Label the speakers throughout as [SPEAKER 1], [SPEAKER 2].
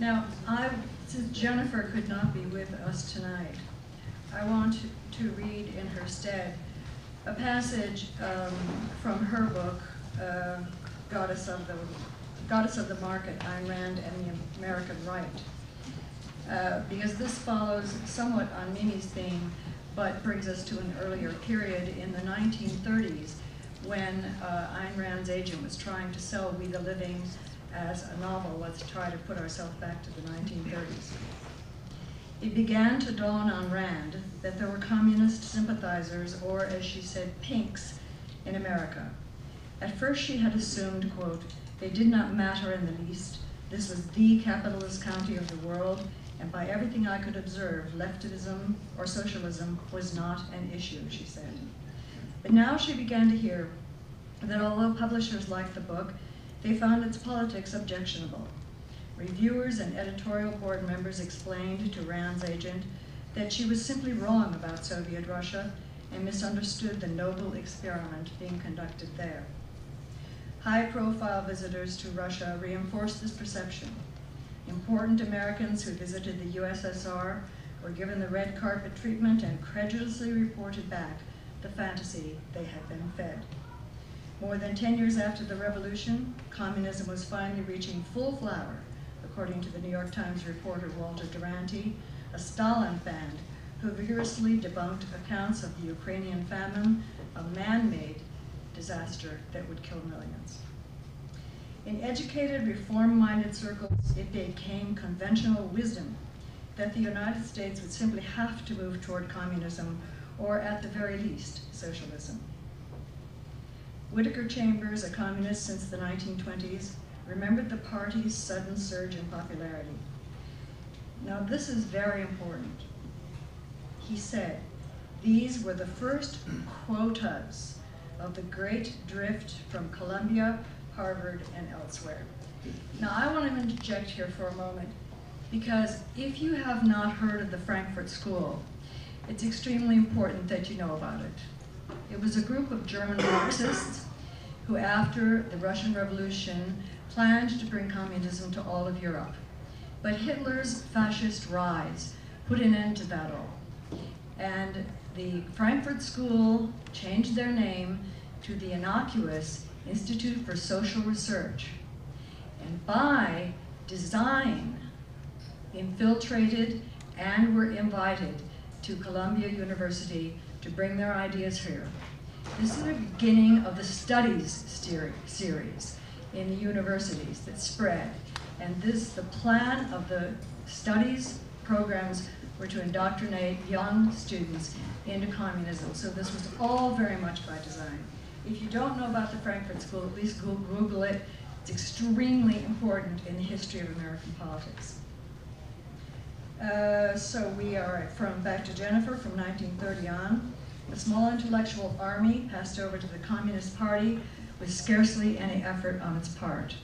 [SPEAKER 1] Now, since Jennifer could not be with us tonight, I want to read in her stead a passage from her book, Goddess of the Market, Ayn Rand and the American Right. Because this follows somewhat on Mimi's theme, but brings us to an earlier period in the 1930s when Ayn Rand's agent was trying to sell We the Living as a novel. Let's try to put ourselves back to the 1930s. It began to dawn on Rand that there were communist sympathizers, or as she said, pinks, in America. At first she had assumed, quote, they did not matter in the least. This was the capitalist county of the world, and by everything I could observe, leftism or socialism was not an issue, she said. But now she began to hear that although publishers liked the book, they found its politics objectionable. Reviewers and editorial board members explained to Rand's agent that she was simply wrong about Soviet Russia and misunderstood the noble experiment being conducted there. High-profile visitors to Russia reinforced this perception. Important Americans who visited the USSR were given the red carpet treatment and credulously reported back the fantasy they had been fed. More than 10 years after the revolution, communism was finally reaching full flower, according to the New York Times reporter Walter Duranty, a Stalin fan who vigorously debunked accounts of the Ukrainian famine, a man-made disaster that would kill millions. In educated, reform-minded circles, it became conventional wisdom that the United States would simply have to move toward communism, or at the very least, socialism. Whittaker Chambers, a communist since the 1920s, remembered the party's sudden surge in popularity. Now, this is very important. He said, these were the first quotas of the great drift from Columbia, Harvard, and elsewhere. Now, I want to interject here for a moment, because if you have not heard of the Frankfurt School, it's extremely important that you know about it. It was a group of German Marxists who, after the Russian Revolution, planned to bring communism to all of Europe. But Hitler's fascist rise put an end to that all. And the Frankfurt School changed their name to the innocuous Institute for Social Research. And by design, infiltrated and were invited to Columbia University to bring their ideas here. This is the beginning of the studies series in the universities that spread. And the plan of the studies programs were to indoctrinate young students into communism. So this was all very much by design. If you don't know about the Frankfurt School, at least Google it. It's extremely important in the history of American politics. So we are back to Jennifer from 1930 on. The small intellectual army passed over to the Communist Party with scarcely any effort on its part.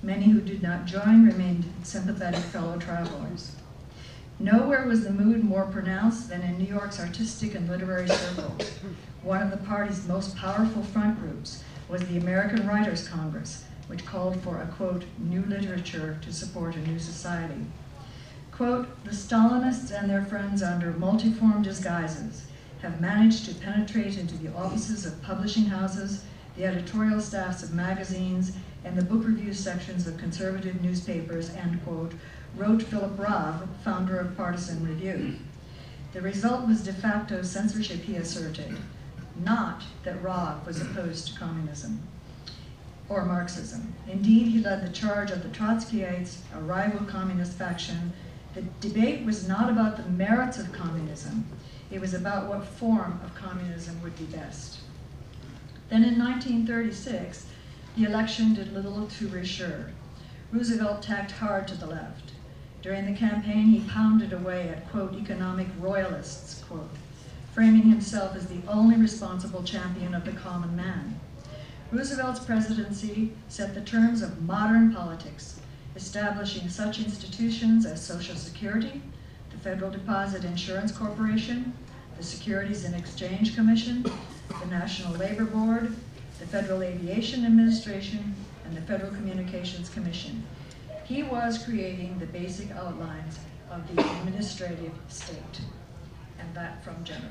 [SPEAKER 1] Many who did not join remained sympathetic fellow travelers. Nowhere was the mood more pronounced than in New York's artistic and literary circles. One of the party's most powerful front groups was the American Writers' Congress, which called for a, quote, new literature to support a new society. Quote, the Stalinists and their friends under multiform disguises have managed to penetrate into the offices of publishing houses, the editorial staffs of magazines, and the book review sections of conservative newspapers, end quote, wrote Philip Roth, founder of Partisan Review. The result was de facto censorship, he asserted, not that Roth was opposed to communism or Marxism. Indeed, he led the charge of the Trotskyites, a rival communist faction. The debate was not about the merits of communism. It was about what form of communism would be best. Then in 1936, the election did little to reassure. Roosevelt tacked hard to the left. During the campaign, he pounded away at, quote, economic royalists, quote, framing himself as the only responsible champion of the common man. Roosevelt's presidency set the terms of modern politics, establishing such institutions as Social Security, the Federal Deposit Insurance Corporation, the Securities and Exchange Commission, the National Labor Board, the Federal Aviation Administration, and the Federal Communications Commission. He was creating the basic outlines of the administrative state. And that from Jennifer.